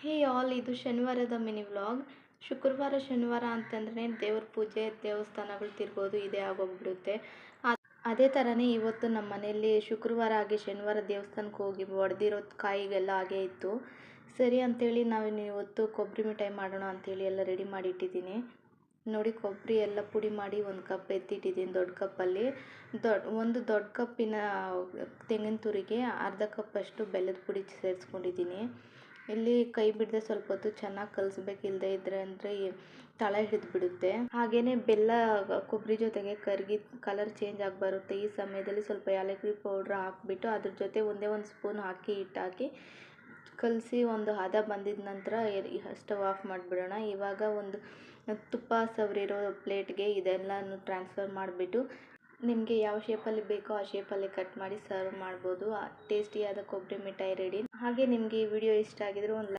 ಹೇ all, ಇದು ಶನಿವಾರದ mini vlog. ಶುಕ್ರವಾರ ಶನಿವಾರ ಅಂತಂದ್ರೆ ದೇವ್ರ ಪೂಜೆ, ದೇವಸ್ಥಾನಗಳು ತಿರ್ಗೋದು ಇದೇ ಆಗೋಗ್ಬಿಡುತ್ತೆ. ಅದೇ ಥರನೇ ಇವತ್ತು ನಮ್ಮ ಮನೆಯಲ್ಲಿ ಶುಕ್ರವಾರ ಆಗಿ ಶನಿವಾರ ದೇವಸ್ಥಾನಕ್ಕೆ ಹೋಗಿ ಒಡೆದಿರೋ ಕಾಯಿಗೆಲ್ಲ ಹಾಗೇ ಇತ್ತು. ಸರಿ ಅಂಥೇಳಿ ಇವತ್ತು ಕೊಬ್ಬರಿ ಮಿಠಾಯಿ ಮಾಡೋಣ ಅಂಥೇಳಿ ಎಲ್ಲ ರೆಡಿ ಮಾಡಿ ಇಟ್ಟಿದ್ದೀನಿ. ನೋಡಿ, ಕೊಬ್ಬರಿ ಎಲ್ಲ ಪುಡಿ ಮಾಡಿ ಒಂದು ಕಪ್ ಎತ್ತಿಟ್ಟಿದ್ದೀನಿ ದೊಡ್ಡ ಕಪ್ಪಲ್ಲಿ. ಒಂದು ದೊಡ್ಡ ಕಪ್ಪಿನ ತೆಂಗಿನ ತುರಿಗೆ ಅರ್ಧ ಕಪ್ಪಷ್ಟು ಬೆಲ್ಲದ ಪುಡಿ ಸೇರಿಸ್ಕೊಂಡಿದ್ದೀನಿ. ಇಲ್ಲಿ ಕೈ ಬಿಡದೆ ಸ್ವಲ್ಪ ಹೊತ್ತು ಚೆನ್ನಾಗಿ ಕಲಿಸ್ಬೇಕು, ಇಲ್ಲದೆ ಇದ್ದರೆ ಅಂದರೆ ತಳ ಹಿಡಿದ್ಬಿಡುತ್ತೆ. ಹಾಗೆಯೇ ಬೆಲ್ಲ ಕೊಬ್ಬರಿ ಜೊತೆಗೆ ಕರಗಿ ಕಲರ್ ಚೇಂಜ್ ಆಗಿ ಬರುತ್ತೆ. ಈ ಸಮಯದಲ್ಲಿ ಸ್ವಲ್ಪ ಏಲಕ್ಕಿ ಪೌಡ್ರ್ ಹಾಕ್ಬಿಟ್ಟು ಅದ್ರ ಜೊತೆ ಒಂದೇ ಒಂದು ಸ್ಪೂನ್ ಹಿಟ್ಟು ಹಾಕಿ ಕಲಸಿ ಒಂದು ಹದ ಬಂದಿದ ನಂತರ ಸ್ಟವ್ ಆಫ್ ಮಾಡಿಬಿಡೋಣ. ಇವಾಗ ಒಂದು ತುಪ್ಪ ಸವರಿರೋ ಪ್ಲೇಟ್ಗೆ ಇದೆಲ್ಲನೂ ಟ್ರಾನ್ಸ್ಫರ್ ಮಾಡಿಬಿಟ್ಟು ನಿಮಗೆ ಯಾವ ಶೇಪಲ್ಲಿ ಬೇಕೋ ಆ ಶೇಪಲ್ಲಿ ಕಟ್ ಮಾಡಿ ಸರ್ವ್ ಮಾಡ್ಬೋದು. ಟೇಸ್ಟಿಯಾದ ಕೊಬ್ಬರಿ ಮಿಠಾಯಿ ರೆಡಿ. ಹಾಗೆ ನಿಮಗೆ ಈ ವಿಡಿಯೋ ಇಷ್ಟ ಆಗಿದ್ರೆ ಒಂದು